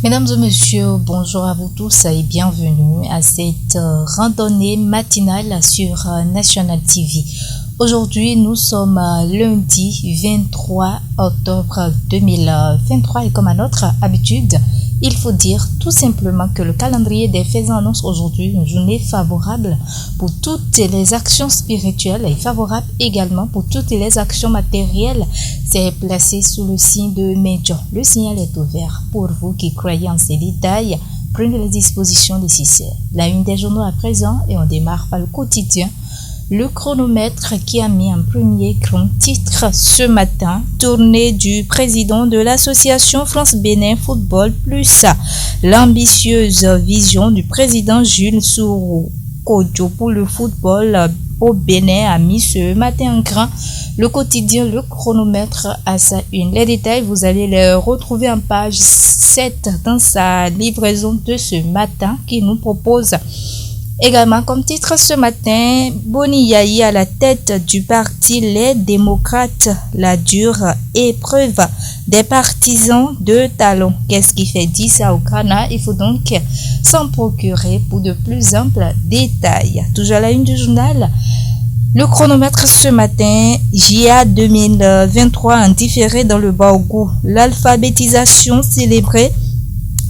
Mesdames et messieurs, bonjour à vous tous et bienvenue à cette randonnée matinale sur National TV. Aujourd'hui, nous sommes lundi 23 octobre 2023 et comme à notre habitude, il faut dire tout simplement que le calendrier des faits annonce aujourd'hui une journée favorable pour toutes les actions spirituelles et favorable également pour toutes les actions matérielles. C'est placé sous le signe de Médian. Le signal est ouvert pour vous qui croyez en ces détails. Prenez les dispositions nécessaires. La une des journaux à présent et on démarre par le quotidien. Le chronomètre qui a mis un premier grand titre ce matin, tournée du président de l'association France-Bénin Football Plus. L'ambitieuse vision du président Jules Soro-Kodjo pour le football au Bénin a mis ce matin en grand le quotidien, le chronomètre à sa une. Les détails, vous allez les retrouver en page 7 dans sa livraison de ce matin qui nous propose également comme titre ce matin, Boni Yayi à la tête du parti Les Démocrates, la dure épreuve des partisans de talons. Qu'est-ce qui fait dire ça au Ghana? Il faut donc s'en procurer pour de plus amples détails. Toujours à la une du journal, le chronomètre ce matin, JA 2023 en différé dans le Baougou. L'alphabétisation célébrée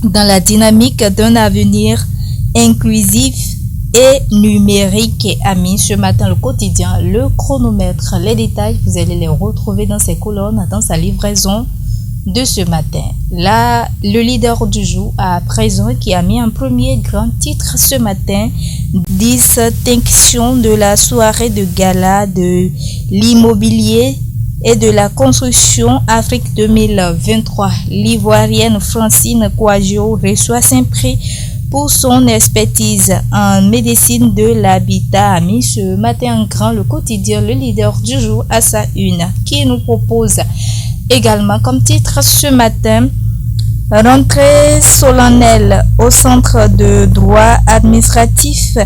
dans la dynamique d'un avenir inclusif et numérique a mis ce matin le quotidien, le chronomètre. Les détails, vous allez les retrouver dans ces colonnes, dans sa livraison de ce matin. Là, le leader du jour à présent qui a mis un premier grand titre ce matin, distinction de la soirée de gala de l'immobilier et de la construction Afrique 2023. L'Ivoirienne Francine Kouadio reçoit 5 prix pour son expertise en médecine de l'habitat, a mis ce matin en grand le quotidien, le leader du jour à sa une, qui nous propose également comme titre ce matin, rentrée solennelle au centre de droit administratif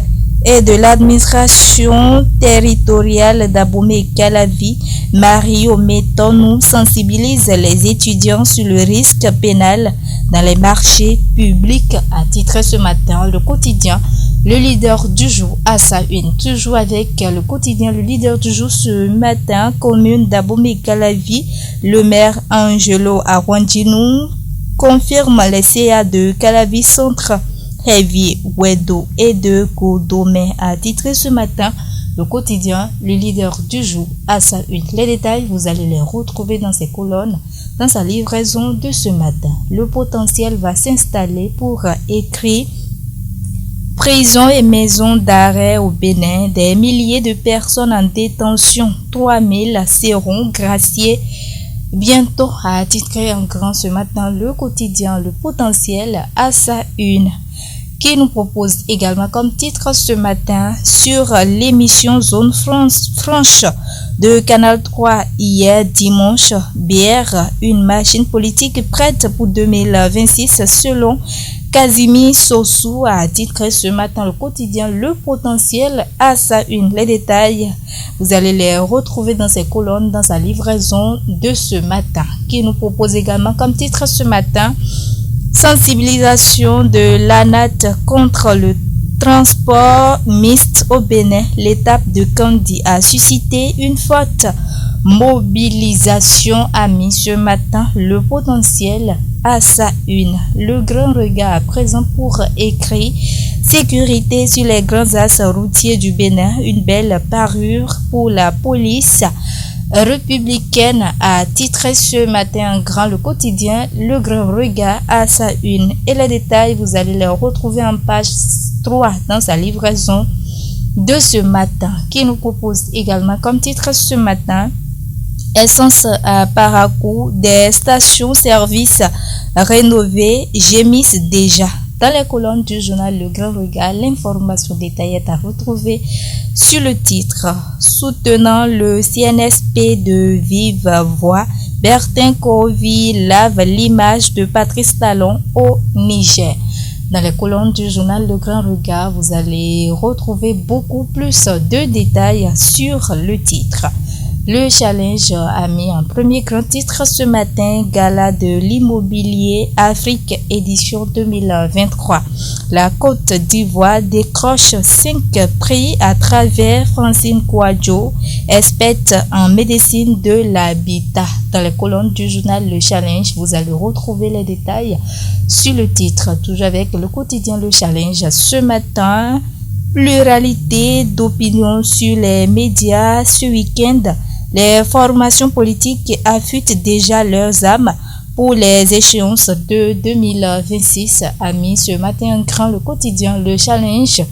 et de l'administration territoriale d'Abomey-Calavi. Mario Méton nous sensibilise les étudiants sur le risque pénal dans les marchés publics, a titré ce matin le quotidien, le leader du jour à sa une. Toujours avec le quotidien, le leader du jour ce matin, commune d'Abomey-Calavi, le maire Angelo Arwandinou confirme les CA de Calavi Centre, Heavy, Wedo et de Kodomé, a titré ce matin le quotidien, le leader du jour à sa une. Les détails, vous allez les retrouver dans ces colonnes, dans sa livraison de ce matin. Le potentiel va s'installer pour écrire prison et maison d'arrêt au Bénin. Des milliers de personnes en détention, 3000 seront graciés bientôt, a titré en grand ce matin le quotidien, le potentiel à sa une, qui nous propose également comme titre ce matin sur l'émission Zone Franche de Canal 3 hier dimanche, BR, une machine politique prête pour 2026 selon Casimir Sossou, a titré ce matin le quotidien, le potentiel à sa une. Les détails, vous allez les retrouver dans ces colonnes, dans sa livraison de ce matin, qui nous propose également comme titre ce matin, sensibilisation de l'ANAT contre le transport mixte au Bénin. L'étape de Kandi a suscité une forte mobilisation, a mis ce matin le potentiel à sa une. Le grand regard à présent pour écrire sécurité sur les grands axes routiers du Bénin, une belle parure pour la police républicaine, a titré ce matin en grand le quotidien, le grand regard à sa une. Et les détails, vous allez les retrouver en page 3 dans sa livraison de ce matin, qui nous propose également comme titre ce matin, essence à Parakou, des stations-service rénovées gémissent déjà. Dans les colonnes du journal Le Grand Regard, l'information détaillée est à retrouver sur le titre. Soutenant le CNSP de vive voix, Bertin Kovi lave l'image de Patrice Talon au Niger. Dans les colonnes du journal Le Grand Regard, vous allez retrouver beaucoup plus de détails sur le titre. Le Challenge a mis en premier grand titre ce matin, Gala de l'immobilier Afrique édition 2023. La Côte d'Ivoire décroche 5 prix à travers Francine Kouadio, experte en médecine de l'habitat. Dans les colonnes du journal Le Challenge, vous allez retrouver les détails sur le titre. Toujours avec le quotidien Le Challenge ce matin, pluralité d'opinion sur les médias ce week-end. Les formations politiques affûtent déjà leurs âmes pour les échéances de 2026, a mis ce matin en grand le quotidien Le Challenge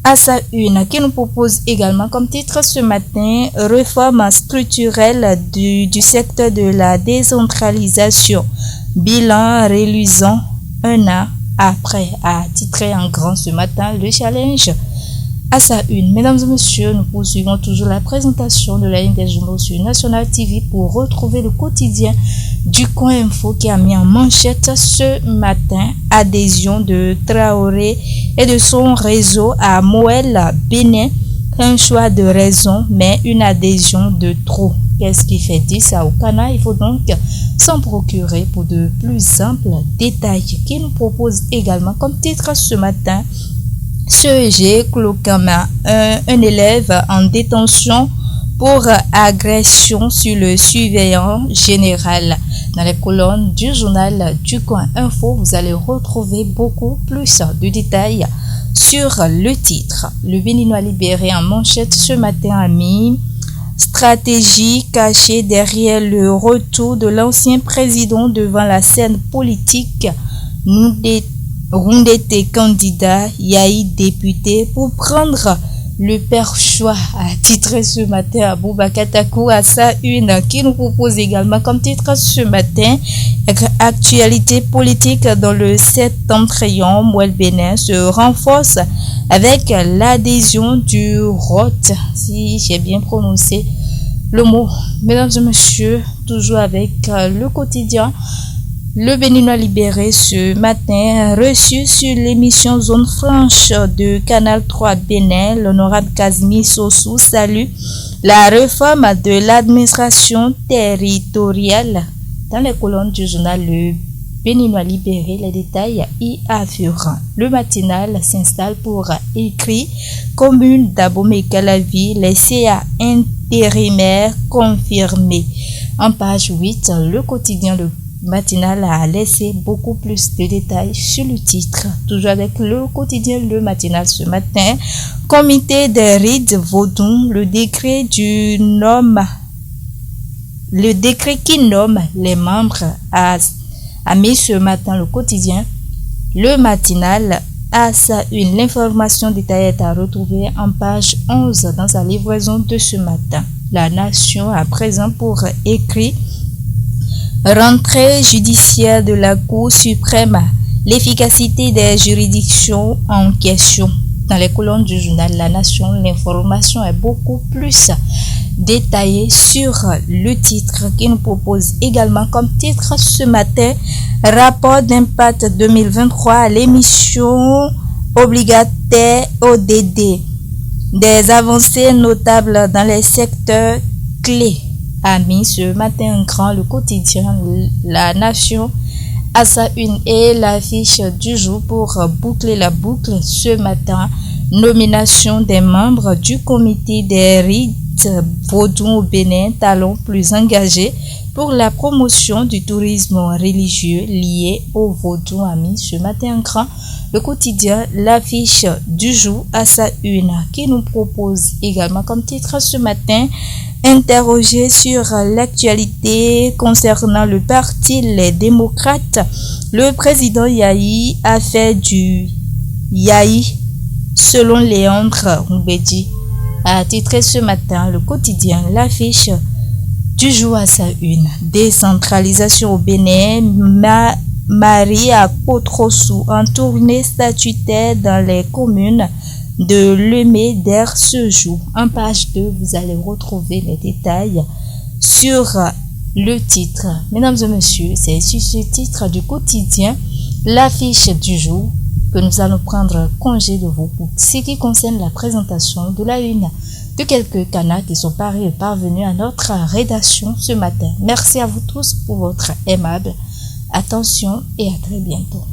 à sa une, qui nous propose également comme titre ce matin réforme structurelle du secteur de la décentralisation, bilan reluisant un an après, a titré en grand ce matin Le Challenge à sa une. Mesdames et messieurs, nous poursuivons toujours la présentation de la ligne des journaux sur National TV pour retrouver le quotidien du Coin Info qui a mis en manchette ce matin adhésion de Traoré et de son réseau à Moël Bénin. Un choix de raison, mais une adhésion de trop. Qu'est-ce qui fait dire ça au Ghana? Il faut donc s'en procurer pour de plus amples détails qui nous propose également comme titre ce matin. CEG Klokama, un élève en détention pour agression sur le surveillant général. Dans les colonnes du journal du Coin Info, vous allez retrouver beaucoup plus de détails sur le titre. Le Béninois libéré en manchette ce matin a mis stratégie cachée derrière le retour de l'ancien président devant la scène politique. Roundete candidat, Yahi député pour prendre le perchoir, a titré ce matin à Boubacar Takou à sa une, qui nous propose également comme titre ce matin actualité politique dans le septentrion. Moël Bénin se renforce avec l'adhésion du ROT, si j'ai bien prononcé le mot. Mesdames et messieurs, toujours avec le quotidien Le Béninois libéré ce matin, reçu sur l'émission Zone Franche de Canal 3 Bénin, l'honorable Kazmi Sossou salue la réforme de l'administration territoriale. Dans les colonnes du journal Le Béninois libéré, les détails y affurent. Le matinal s'installe pour écrit commune d'Abomey-Calavi, les CA intérimaires confirmés. En page 8, le quotidien Le Matinal a laissé beaucoup plus de détails sur le titre. Toujours avec le quotidien Le Matinal ce matin, comité des rides Vaudon, le décret qui nomme les membres a mis ce matin le quotidien Le Matinal à sa une. L'information détaillée est à retrouver en page 11 dans sa livraison de ce matin. La Nation à présent pour écrit rentrée judiciaire de la Cour suprême, l'efficacité des juridictions en question. Dans les colonnes du journal La Nation, l'information est beaucoup plus détaillée sur le titre qui nous propose également comme titre ce matin, rapport d'impact 2023 à l'émission obligataire ODD. Des avancées notables dans les secteurs clés, a mis ce matin en grand le quotidien La Nation à sa une et l'affiche du jour pour boucler la boucle ce matin. Nomination des membres du comité des rites Vaudon au Bénin, talons plus engagés pour la promotion du tourisme religieux lié au Vaudon, a mis ce matin en grand le quotidien l'affiche du jour à sa une, qui nous propose également comme titre ce matin interrogé sur l'actualité concernant le parti Les Démocrates. Le président Yahi a fait du Yahi selon Léandre Oubedi, a titré ce matin le quotidien l'affiche du jour à sa une. Décentralisation au Bénin, Marie à Potrossou en tournée statutaire dans les communes de Lemay d'Air ce jour. En page 2, vous allez retrouver les détails sur le titre. Mesdames et messieurs, c'est sur ce titre du quotidien, l'affiche du jour, que nous allons prendre congé de vous pour ce qui concerne la présentation de la une de quelques canards qui sont parvenus à notre rédaction ce matin. Merci à vous tous pour votre aimable attention et à très bientôt.